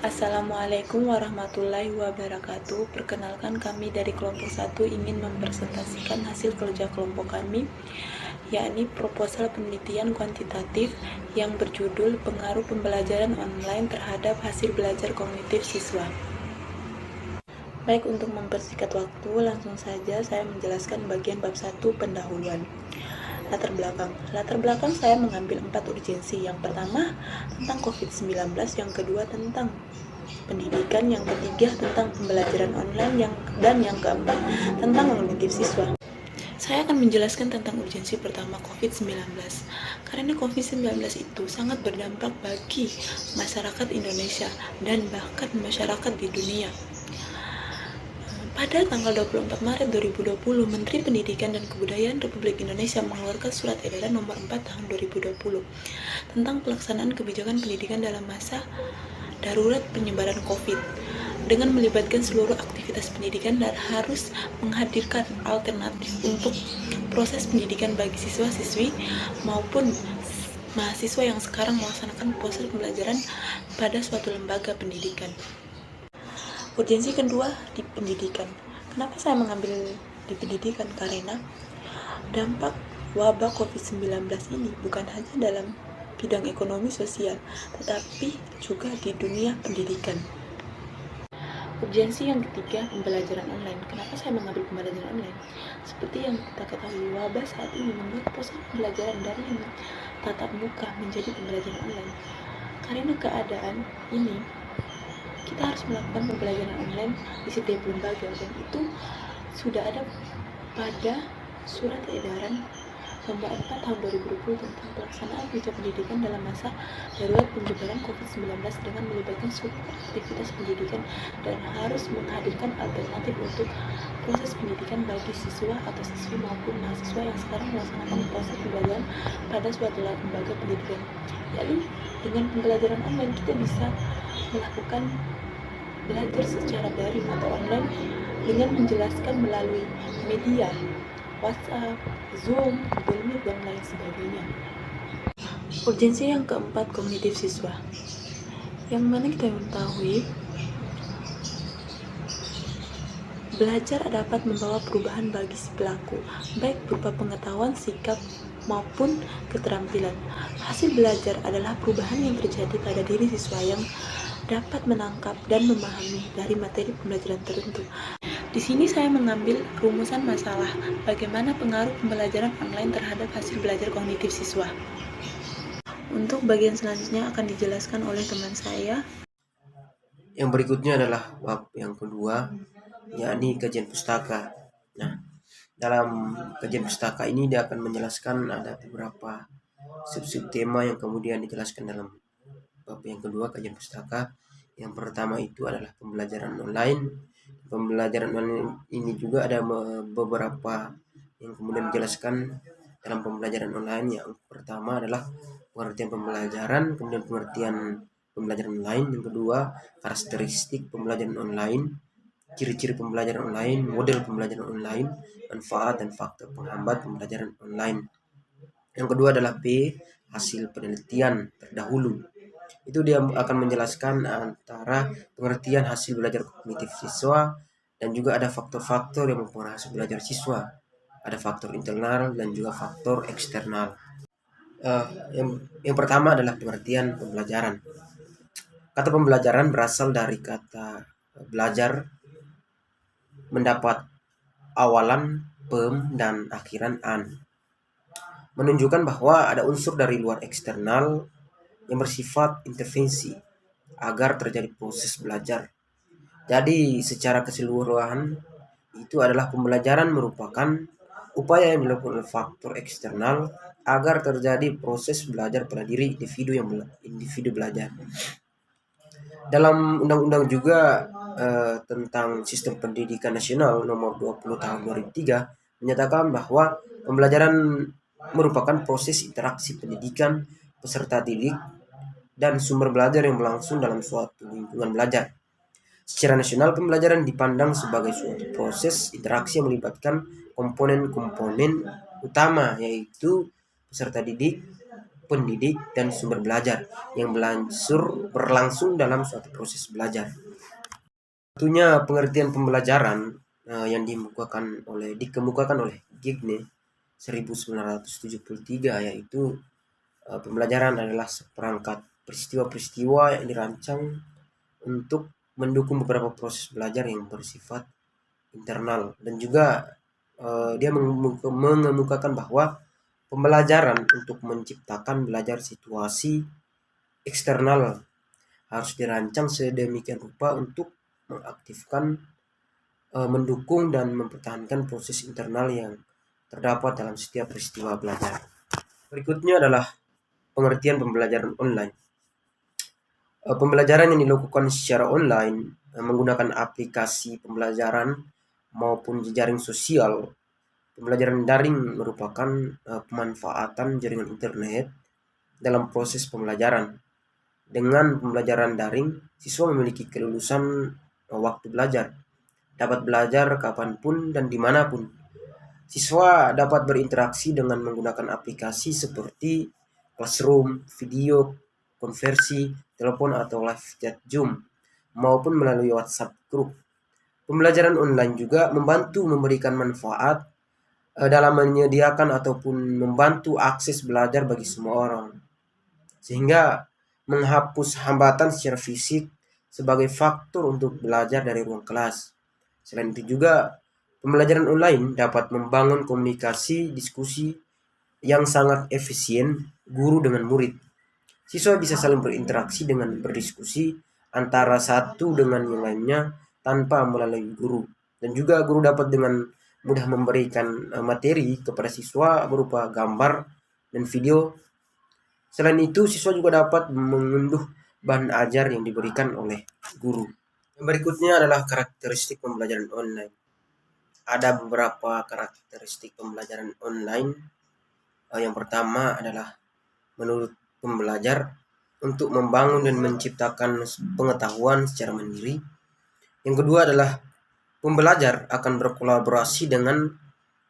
Assalamualaikum warahmatullahi wabarakatuh. Perkenalkan, kami dari kelompok 1 ingin mempresentasikan hasil kerja kelompok kami, yakni proposal penelitian kuantitatif yang berjudul Pengaruh Pembelajaran Online Terhadap Hasil Belajar Kognitif Siswa. Baik, untuk mempersingkat waktu, langsung saja saya menjelaskan bagian bab 1 pendahuluan. Latar belakang saya mengambil 4 urgensi. Yang pertama tentang COVID-19, yang kedua tentang pendidikan, yang ketiga tentang pembelajaran online, dan yang keempat tentang kognitif siswa. Saya akan menjelaskan tentang urgensi pertama, COVID-19. Karena COVID-19 itu sangat berdampak bagi masyarakat Indonesia dan bahkan masyarakat di dunia. Pada tanggal 24 Maret 2020, Menteri Pendidikan dan Kebudayaan Republik Indonesia mengeluarkan Surat Edaran Nomor 4 Tahun 2020 tentang pelaksanaan kebijakan pendidikan dalam masa darurat penyebaran COVID, dengan melibatkan seluruh aktivitas pendidikan dan harus menghadirkan alternatif untuk proses pendidikan bagi siswa-siswi maupun mahasiswa yang sekarang melaksanakan proses pembelajaran pada suatu lembaga pendidikan. Urgensi kedua di pendidikan. Kenapa saya mengambil di pendidikan? Karena dampak wabah COVID-19 ini bukan hanya dalam bidang ekonomi sosial, tetapi juga di dunia pendidikan. Urgensi yang ketiga, pembelajaran online. Kenapa saya mengambil pembelajaran online? Seperti yang kita ketahui, wabah saat ini membuat proses pembelajaran dari yang tatap muka menjadi pembelajaran online. Karena keadaan ini, kita harus melakukan pembelajaran online di setiap lembaga, dan itu sudah ada pada Surat Edaran Nomor 4 Tahun 2020 tentang pelaksanaan kebijakan pendidikan dalam masa darurat penyebaran COVID-19 dengan melibatkan seluruh aktivitas pendidikan dan harus menghadirkan alternatif untuk proses pendidikan bagi siswa atau siswi maupun mahasiswa yang sekarang melaksanakan proses pembelajaran pada suatu lembaga pendidikan. Jadi, dengan pembelajaran online kita bisa melakukan belajar secara daring atau online dengan menjelaskan melalui media WhatsApp, Zoom, Google Meet, dan lain sebagainya. Urgensi yang keempat, kognitif siswa. Yang mana kita mengetahui belajar dapat membawa perubahan bagi si pelaku, baik berupa pengetahuan, sikap, maupun keterampilan. Hasil belajar adalah perubahan yang terjadi pada diri siswa yang dapat menangkap dan memahami dari materi pembelajaran tertentu. Di sini saya mengambil rumusan masalah bagaimana pengaruh pembelajaran online terhadap hasil belajar kognitif siswa. Untuk bagian selanjutnya akan dijelaskan oleh teman saya. Yang berikutnya adalah bab yang kedua, yakni kajian pustaka. Nah, dalam kajian pustaka ini dia akan menjelaskan ada beberapa sub-sub tema yang kemudian dijelaskan dalam bab yang kedua, kajian pustaka. Yang pertama itu adalah pembelajaran online. Pembelajaran online ini juga ada beberapa yang kemudian dijelaskan dalam pembelajaran online. Yang pertama adalah pengertian pembelajaran, kemudian pengertian pembelajaran online. Yang kedua, karakteristik pembelajaran online, ciri-ciri pembelajaran online, model pembelajaran online, manfaat dan faktor penghambat pembelajaran online. Yang kedua adalah B, hasil penelitian terdahulu. Itu dia akan menjelaskan antara pengertian hasil belajar kognitif siswa dan juga ada faktor-faktor yang mempengaruhi hasil belajar siswa. Ada faktor internal dan juga faktor eksternal. Yang pertama adalah pengertian pembelajaran. Kata pembelajaran berasal dari kata belajar, mendapat awalan pem dan akhiran an, menunjukkan bahwa ada unsur dari luar eksternal yang bersifat intervensi agar terjadi proses belajar. Jadi secara keseluruhan itu adalah pembelajaran merupakan upaya yang dilakukan oleh faktor eksternal agar terjadi proses belajar pada diri individu belajar. Dalam undang-undang juga tentang sistem pendidikan nasional nomor 20 tahun 2003 menyatakan bahwa pembelajaran merupakan proses interaksi pendidikan, peserta didik, dan sumber belajar yang berlangsung dalam suatu lingkungan belajar. Secara nasional, pembelajaran dipandang sebagai suatu proses interaksi yang melibatkan komponen-komponen utama, yaitu peserta didik, pendidik dan sumber belajar yang berlangsung dalam suatu proses belajar. Tentunya pengertian pembelajaran yang dikemukakan oleh Gigne 1973, yaitu pembelajaran adalah seperangkat peristiwa-peristiwa yang dirancang untuk mendukung beberapa proses belajar yang bersifat internal, dan juga dia mengemukakan bahwa pembelajaran untuk menciptakan belajar situasi eksternal harus dirancang sedemikian rupa untuk mengaktifkan, mendukung dan mempertahankan proses internal yang terdapat dalam setiap peristiwa belajar. Berikutnya adalah pengertian pembelajaran online. Pembelajaran yang dilakukan secara online menggunakan aplikasi pembelajaran maupun jejaring sosial. Pembelajaran daring merupakan pemanfaatan jaringan internet dalam proses pembelajaran. Dengan pembelajaran daring, siswa memiliki kelulusan waktu belajar, dapat belajar kapanpun dan dimanapun. Siswa dapat berinteraksi dengan menggunakan aplikasi seperti Classroom, video, konversi, telepon atau live chat Zoom, maupun melalui WhatsApp group. Pembelajaran online juga membantu memberikan manfaat dalam menyediakan ataupun membantu akses belajar bagi semua orang, sehingga menghapus hambatan secara fisik sebagai faktor untuk belajar dari ruang kelas. Selain itu juga, pembelajaran online dapat membangun komunikasi diskusi yang sangat efisien guru dengan murid. Siswa bisa saling berinteraksi dengan berdiskusi antara satu dengan yang lainnya tanpa melalui guru. Dan juga guru dapat dengan mudah memberikan materi kepada siswa berupa gambar dan video. Selain itu, siswa juga dapat mengunduh bahan ajar yang diberikan oleh guru. Yang berikutnya adalah karakteristik pembelajaran online. Ada beberapa karakteristik pembelajaran online. Yang pertama adalah menurut pembelajar untuk membangun dan menciptakan pengetahuan secara mandiri. Yang kedua adalah pembelajar akan berkolaborasi dengan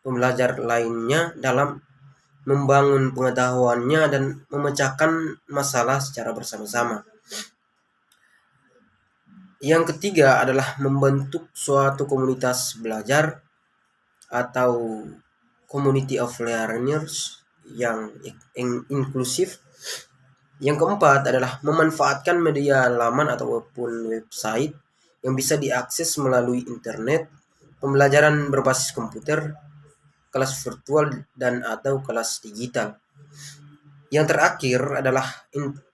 pembelajar lainnya dalam membangun pengetahuannya dan memecahkan masalah secara bersama-sama. Yang ketiga adalah membentuk suatu komunitas belajar atau community of learners yang inklusif. Yang keempat adalah memanfaatkan media laman ataupun website yang bisa diakses melalui internet, pembelajaran berbasis komputer, kelas virtual dan atau kelas digital. Yang terakhir adalah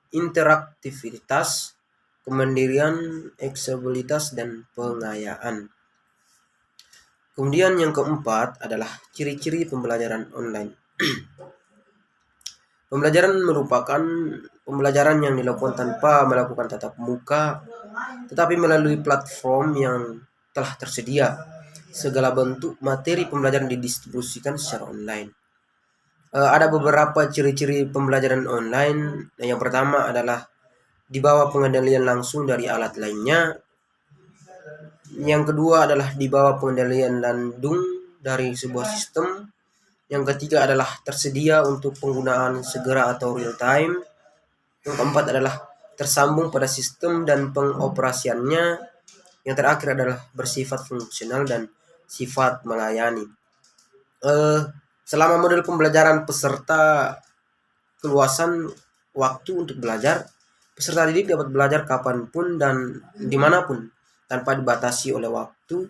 interaktivitas, kemandirian, aksesibilitas, dan pengayaan. Kemudian yang keempat adalah ciri-ciri pembelajaran online. Pembelajaran merupakan pembelajaran yang dilakukan tanpa melakukan tatap muka, tetapi melalui platform yang telah tersedia. Segala bentuk materi pembelajaran didistribusikan secara online. Ada beberapa ciri-ciri pembelajaran online. Yang pertama adalah di bawah pengendalian langsung dari alat lainnya. Yang kedua adalah di bawah pengendalian landung dari sebuah sistem. Yang ketiga adalah tersedia untuk penggunaan segera atau real time. Yang keempat adalah tersambung pada sistem dan pengoperasiannya. Yang terakhir adalah bersifat fungsional dan sifat melayani. Selama model pembelajaran peserta keluasan waktu untuk belajar, peserta didik dapat belajar kapanpun dan dimanapun tanpa dibatasi oleh waktu.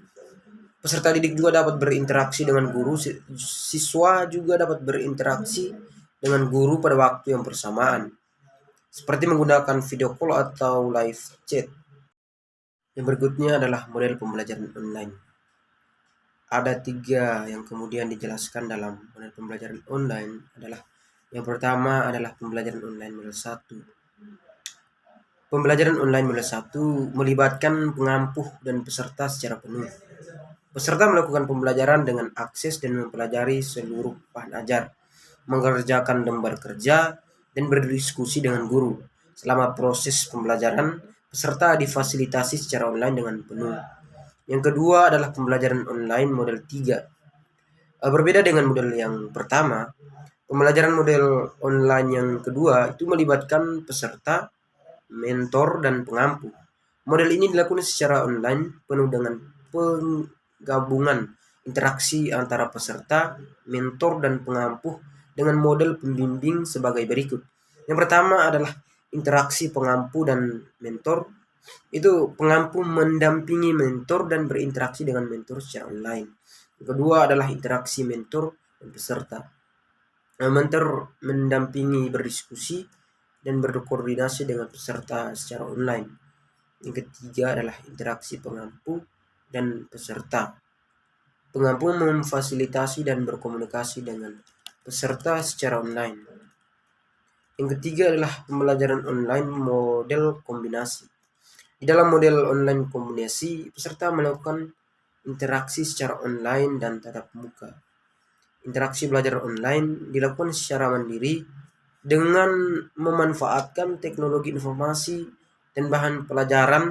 Peserta didik juga dapat berinteraksi dengan guru. Siswa juga dapat berinteraksi dengan guru pada waktu yang bersamaan, seperti menggunakan video call atau live chat. Yang berikutnya adalah model pembelajaran online. Ada 3 yang kemudian dijelaskan dalam model pembelajaran online adalah yang pertama adalah pembelajaran online model 1. Pembelajaran online model 1 melibatkan pengampuh dan peserta secara penuh. Peserta melakukan pembelajaran dengan akses dan mempelajari seluruh bahan ajar, mengerjakan lembar kerja, dan berdiskusi dengan guru. Selama proses pembelajaran, peserta difasilitasi secara online dengan penuh. Yang kedua adalah pembelajaran online model 3. Berbeda dengan model yang pertama, Pembelajaran model online yang kedua itu melibatkan peserta, mentor, dan pengampu. Model ini dilakukan secara online penuh dengan penggabungan interaksi antara peserta, mentor, dan pengampu dengan model pembimbing sebagai berikut. Yang pertama adalah interaksi pengampu dan mentor. Itu pengampu mendampingi mentor dan berinteraksi dengan mentor secara online. Yang kedua adalah interaksi mentor dan peserta. Mentor mendampingi berdiskusi dan berkoordinasi dengan peserta secara online. Yang ketiga adalah interaksi pengampu dan peserta. Pengampu memfasilitasi dan berkomunikasi dengan peserta secara online. Yang ketiga adalah pembelajaran online model kombinasi. Di dalam model online kombinasi, peserta melakukan interaksi secara online dan tatap muka. Interaksi belajar online dilakukan secara mandiri dengan memanfaatkan teknologi informasi dan bahan pelajaran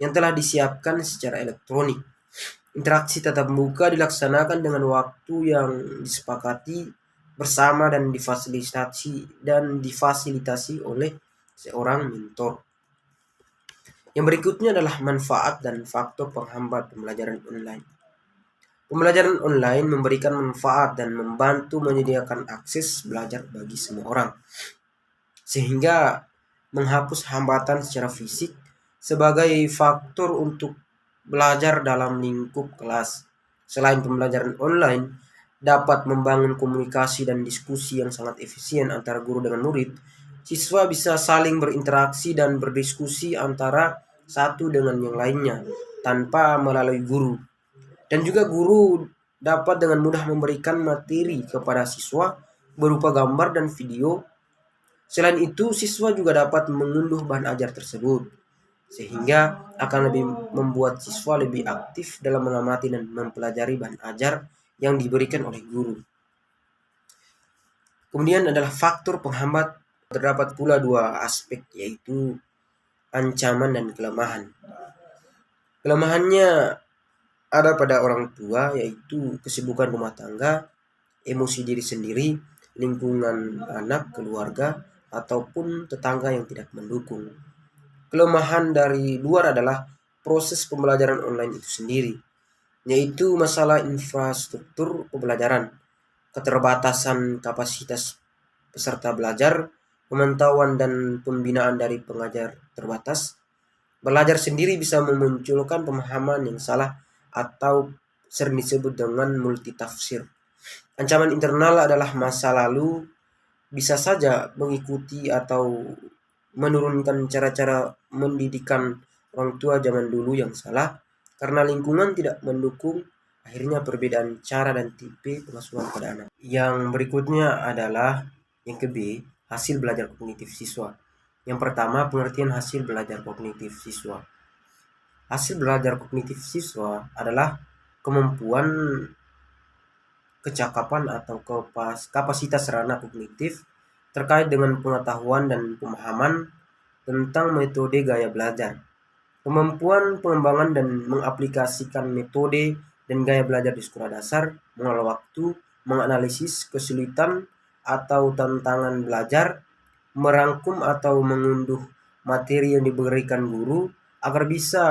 yang telah disiapkan secara elektronik. Interaksi tatap muka dilaksanakan dengan waktu yang disepakati bersama dan difasilitasi oleh seorang mentor. Yang berikutnya adalah manfaat dan faktor penghambat pembelajaran online. Pembelajaran online memberikan manfaat dan membantu menyediakan akses belajar bagi semua orang, sehingga menghapus hambatan secara fisik sebagai faktor untuk belajar dalam lingkup kelas. Selain pembelajaran online dapat membangun komunikasi dan diskusi yang sangat efisien antara guru dengan murid, siswa bisa saling berinteraksi dan berdiskusi antara satu dengan yang lainnya tanpa melalui guru. Dan juga guru dapat dengan mudah memberikan materi kepada siswa berupa gambar dan video. Selain itu, siswa juga dapat mengunduh bahan ajar tersebut, sehingga akan lebih membuat siswa lebih aktif dalam mengamati dan mempelajari bahan ajar yang diberikan oleh guru. Kemudian adalah faktor penghambat. Terdapat pula dua aspek, yaitu ancaman dan kelemahan. Kelemahannya ada pada orang tua, yaitu kesibukan rumah tangga, emosi diri sendiri, lingkungan anak, keluarga, ataupun tetangga yang tidak mendukung. Kelemahan dari luar adalah proses pembelajaran online itu sendiri, yaitu masalah infrastruktur pembelajaran, keterbatasan kapasitas peserta belajar, pemantauan dan pembinaan dari pengajar terbatas. Belajar sendiri bisa memunculkan pemahaman yang salah atau sering disebut dengan multitafsir. Ancaman internal adalah masa lalu bisa saja mengikuti atau menurunkan cara-cara mendidikan orang tua zaman dulu yang salah karena lingkungan tidak mendukung. Akhirnya perbedaan cara dan tipe pengasuhan pada anak. Yang berikutnya adalah yang ke-B, hasil belajar kognitif siswa. Yang pertama, pengertian hasil belajar kognitif siswa. Hasil belajar kognitif siswa adalah kemampuan, kecakapan atau kapasitas sarana kognitif terkait dengan pengetahuan dan pemahaman tentang metode gaya belajar. Kemampuan pengembangan dan mengaplikasikan metode dan gaya belajar di sekolah dasar, mengelola waktu, menganalisis kesulitan atau tantangan belajar, merangkum atau mengunduh materi yang diberikan guru agar bisa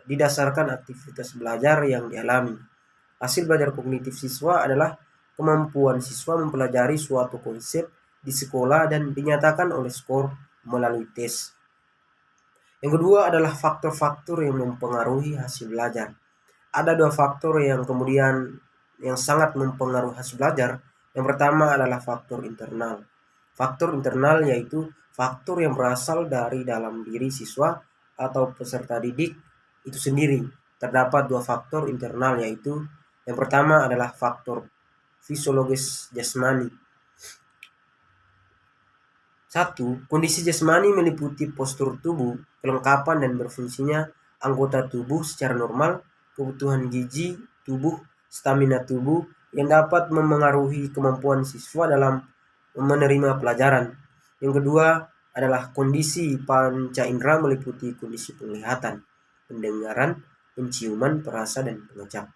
didasarkan aktivitas belajar yang dialami. Hasil belajar kognitif siswa adalah kemampuan siswa mempelajari suatu konsep di sekolah dan dinyatakan oleh skor melalui tes. Yang kedua adalah faktor-faktor yang mempengaruhi hasil belajar. Ada dua faktor yang kemudian yang sangat mempengaruhi hasil belajar. Yang pertama adalah faktor internal. Faktor internal yaitu faktor yang berasal dari dalam diri siswa atau peserta didik itu sendiri. Terdapat dua faktor internal, yaitu yang pertama adalah faktor fisiologis jasmani. 1. Kondisi jasmani meliputi postur tubuh, kelengkapan dan berfungsinya anggota tubuh secara normal, kebutuhan gizi tubuh, stamina tubuh yang dapat memengaruhi kemampuan siswa dalam menerima pelajaran. Yang kedua adalah kondisi panca indera meliputi kondisi penglihatan, pendengaran, penciuman, perasa, dan pengecap.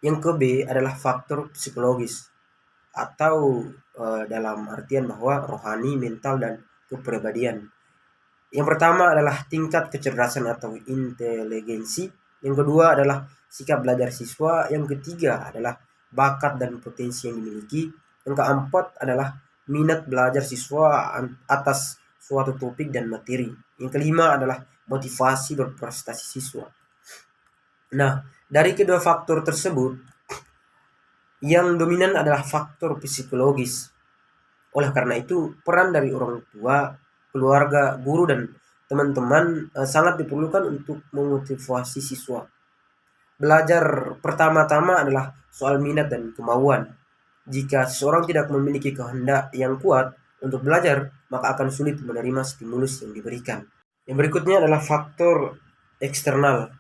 Yang ke-B adalah faktor psikologis atau dalam artian bahwa rohani, mental, dan kepribadian. Yang pertama adalah tingkat kecerdasan atau inteligensi. Yang kedua adalah sikap belajar siswa. Yang ketiga adalah bakat dan potensi yang dimiliki. Yang keempat adalah minat belajar siswa atas suatu topik dan materi. Yang kelima adalah motivasi berprestasi siswa. Nah, dari kedua faktor tersebut, yang dominan adalah faktor psikologis. Oleh karena itu, peran dari orang tua, keluarga, guru, dan teman-teman sangat diperlukan untuk memotivasi siswa. Belajar pertama-tama adalah soal minat dan kemauan. Jika seseorang tidak memiliki kehendak yang kuat untuk belajar, maka akan sulit menerima stimulus yang diberikan. Yang berikutnya adalah faktor eksternal.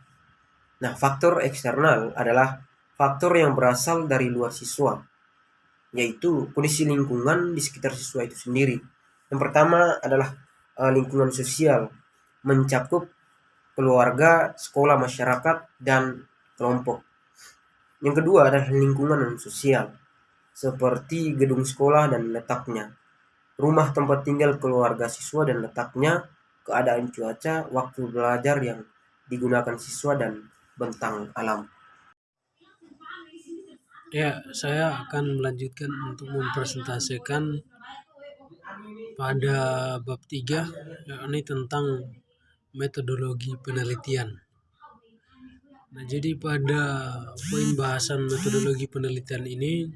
Nah, faktor eksternal adalah faktor yang berasal dari luar siswa, yaitu kondisi lingkungan di sekitar siswa itu sendiri. Yang pertama adalah lingkungan sosial, mencakup keluarga, sekolah, masyarakat, dan kelompok. Yang kedua adalah lingkungan non sosial, seperti gedung sekolah dan letaknya, rumah tempat tinggal keluarga siswa dan letaknya, keadaan cuaca, waktu belajar yang digunakan siswa, dan bentang alam. Ya, saya akan melanjutkan untuk mempresentasikan pada bab 3, yakni tentang metodologi penelitian. Nah, jadi pada poin bahasan metodologi penelitian ini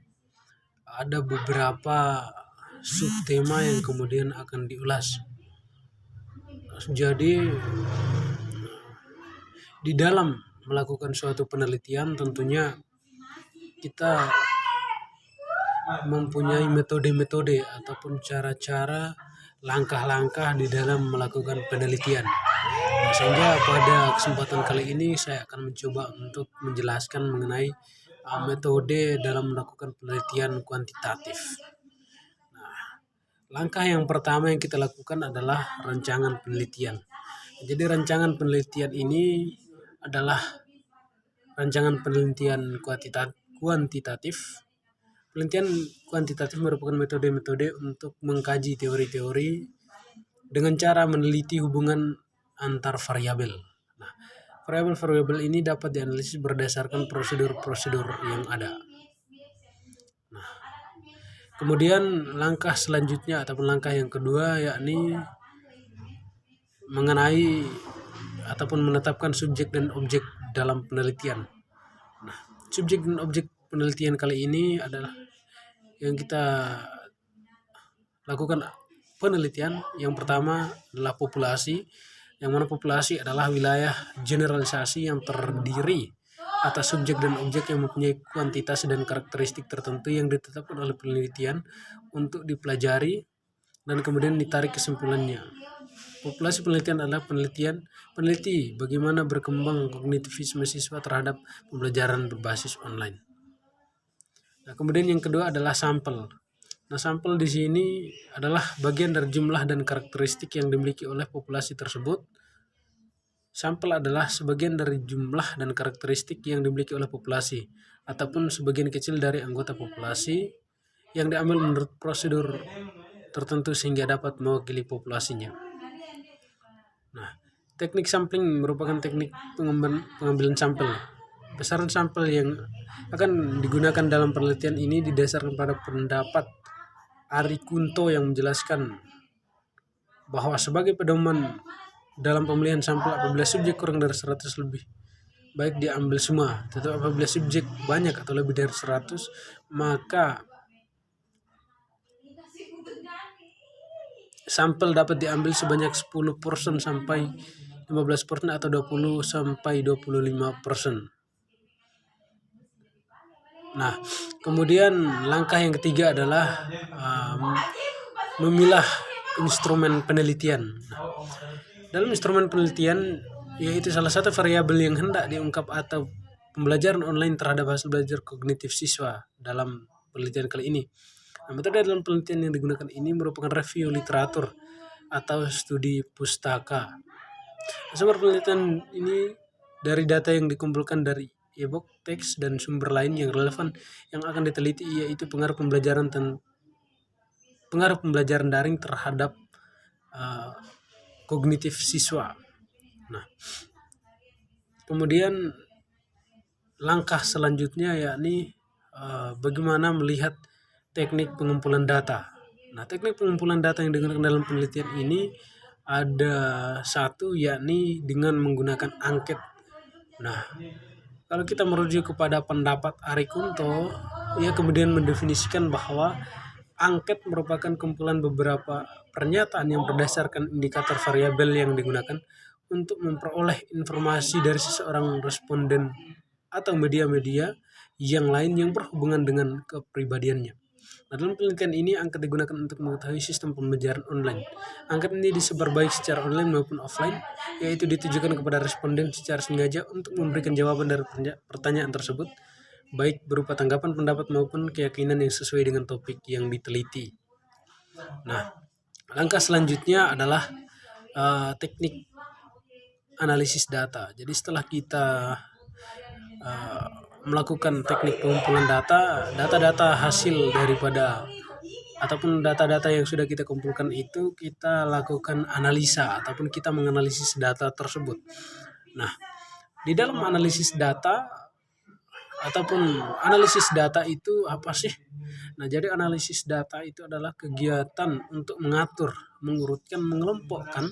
ada beberapa subtema yang kemudian akan diulas. Jadi di dalam melakukan suatu penelitian tentunya kita mempunyai metode-metode ataupun cara-cara, langkah-langkah di dalam melakukan penelitian. Nah, sehingga pada kesempatan kali ini saya akan mencoba untuk menjelaskan mengenai metode dalam melakukan penelitian kuantitatif. Nah, langkah yang pertama yang kita lakukan adalah rancangan penelitian. Jadi rancangan penelitian ini adalah rancangan penelitian kuantitatif. Penelitian kuantitatif merupakan metode-metode untuk mengkaji teori-teori dengan cara meneliti hubungan antar variabel. Nah, variabel-variabel ini dapat dianalisis berdasarkan prosedur-prosedur yang ada. Nah, kemudian langkah selanjutnya ataupun langkah yang kedua yakni mengenai ataupun menetapkan subjek dan objek dalam penelitian. Nah, subjek dan objek penelitian kali ini adalah yang kita lakukan penelitian. Yang pertama adalah populasi, yang mana populasi adalah wilayah generalisasi yang terdiri atas subjek dan objek yang mempunyai kuantitas dan karakteristik tertentu yang ditetapkan oleh penelitian untuk dipelajari dan kemudian ditarik kesimpulannya. Populasi penelitian adalah peneliti bagaimana berkembang kognitivisme siswa terhadap pembelajaran berbasis online. Nah, kemudian yang kedua adalah sampel. Nah, sampel di sini adalah bagian dari jumlah dan karakteristik yang dimiliki oleh populasi tersebut. Sampel adalah sebagian dari jumlah dan karakteristik yang dimiliki oleh populasi ataupun sebagian kecil dari anggota populasi yang diambil menurut prosedur tertentu sehingga dapat mewakili populasinya. Nah, teknik sampling merupakan teknik pengambilan sampel. Besaran sampel yang akan digunakan dalam penelitian ini didasarkan pada pendapat Ari Kunto yang menjelaskan bahwa sebagai pedoman dalam pemilihan sampel apabila subjek kurang dari 100 lebih baik diambil semua, tetapi apabila subjek banyak atau lebih dari 100 maka sampel dapat diambil sebanyak 10% sampai 15% atau 20 sampai 25%. Nah, kemudian langkah yang ketiga adalah memilah instrumen penelitian. Nah, dalam instrumen penelitian yaitu salah satu variabel yang hendak diungkap atau pembelajaran online terhadap hasil belajar kognitif siswa dalam penelitian kali ini. Nah, metode dalam penelitian yang digunakan ini merupakan review literatur atau studi pustaka. Sumber penelitian ini dari data yang dikumpulkan dari e-book, teks, dan sumber lain yang relevan yang akan diteliti yaitu pengaruh pembelajaran pengaruh pembelajaran daring terhadap kognitif siswa. Nah, kemudian langkah selanjutnya yakni bagaimana melihat teknik pengumpulan data. Nah, teknik pengumpulan data yang digunakan dalam penelitian ini ada satu, yakni dengan menggunakan angket. Nah, kalau kita merujuk kepada pendapat Ari Kunto, ia kemudian mendefinisikan bahwa angket merupakan kumpulan beberapa pernyataan yang berdasarkan indikator variabel yang digunakan untuk memperoleh informasi dari seseorang responden atau media-media yang lain yang berhubungan dengan kepribadiannya. Nah, dalam penelitian ini, angket digunakan untuk mengetahui sistem pembelajaran online. Angket ini disebar baik secara online maupun offline, yaitu ditujukan kepada responden secara sengaja untuk memberikan jawaban dari pertanyaan tersebut, baik berupa tanggapan, pendapat, maupun keyakinan yang sesuai dengan topik yang diteliti. Nah, langkah selanjutnya adalah teknik analisis data. Jadi setelah kita melakukan teknik pengumpulan data-data hasil daripada ataupun data-data yang sudah kita kumpulkan itu, kita lakukan analisa ataupun kita menganalisis data tersebut. Nah, di dalam analisis data ataupun analisis data itu apa sih? Nah, jadi analisis data itu adalah kegiatan untuk mengatur, mengurutkan, mengelompokkan,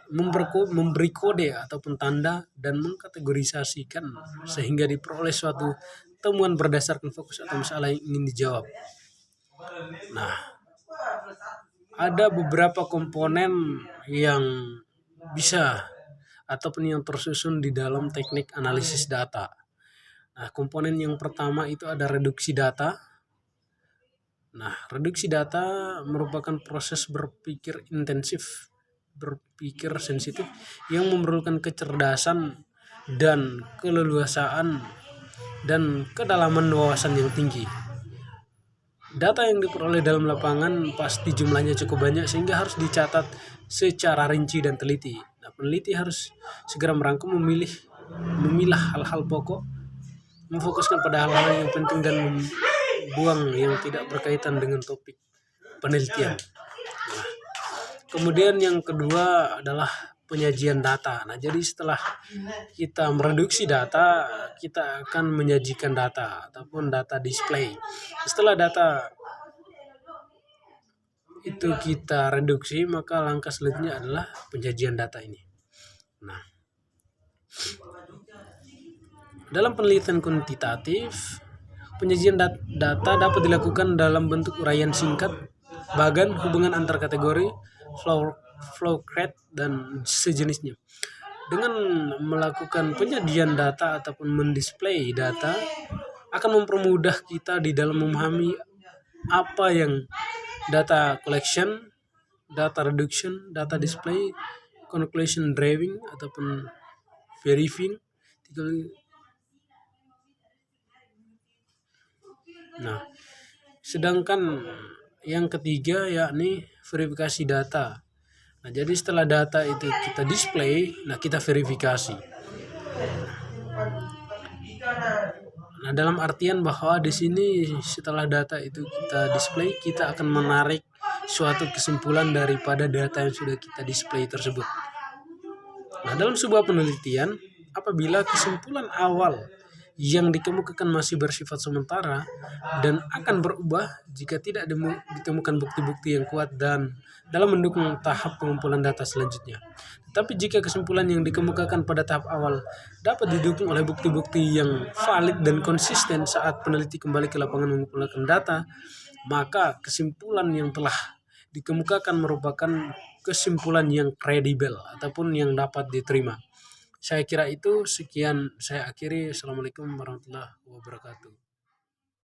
memberi kode ataupun tanda, dan mengkategorisasikan sehingga diperoleh suatu temuan berdasarkan fokus atau masalah yang ingin dijawab. Nah, ada beberapa komponen yang bisa ataupun yang tersusun di dalam teknik analisis data. Nah, komponen yang pertama itu ada reduksi data. Nah, reduksi data merupakan proses berpikir intensif, berpikir sensitif, yang memerlukan kecerdasan dan keleluasaan dan kedalaman wawasan yang tinggi. Data yang diperoleh dalam lapangan pasti jumlahnya cukup banyak sehingga harus dicatat secara rinci dan teliti. Nah, peneliti harus segera merangkum, memilah hal-hal pokok, memfokuskan pada hal-hal yang penting, dan membuang yang tidak berkaitan dengan topik penelitian. Nah, kemudian yang kedua adalah penyajian data. Nah, jadi setelah kita mereduksi data, kita akan menyajikan data ataupun data display. Setelah data itu kita reduksi, maka langkah selanjutnya adalah penyajian data ini. Nah, dalam penelitian kuantitatif, penyajian data dapat dilakukan dalam bentuk uraian singkat, bagan, hubungan antar kategori, flow chart, dan sejenisnya. Dengan melakukan penyajian data ataupun mendisplay data akan mempermudah kita di dalam memahami apa yang data collection, data reduction, data display, conclusion driving ataupun verifying. Nah, sedangkan yang ketiga yakni verifikasi data. Nah, jadi setelah data itu kita display, nah kita verifikasi. Nah, dalam artian bahwa di sini setelah data itu kita display, kita akan menarik suatu kesimpulan daripada data yang sudah kita display tersebut. Nah, dalam sebuah penelitian, apabila kesimpulan awal yang dikemukakan masih bersifat sementara dan akan berubah jika tidak ditemukan bukti-bukti yang kuat dan dalam mendukung tahap pengumpulan data selanjutnya. Tetapi jika kesimpulan yang dikemukakan pada tahap awal dapat didukung oleh bukti-bukti yang valid dan konsisten saat peneliti kembali ke lapangan mengumpulkan data, maka kesimpulan yang telah dikemukakan merupakan kesimpulan yang kredibel ataupun yang dapat diterima. Saya kira itu, sekian saya akhiri. Assalamualaikum warahmatullahi wabarakatuh.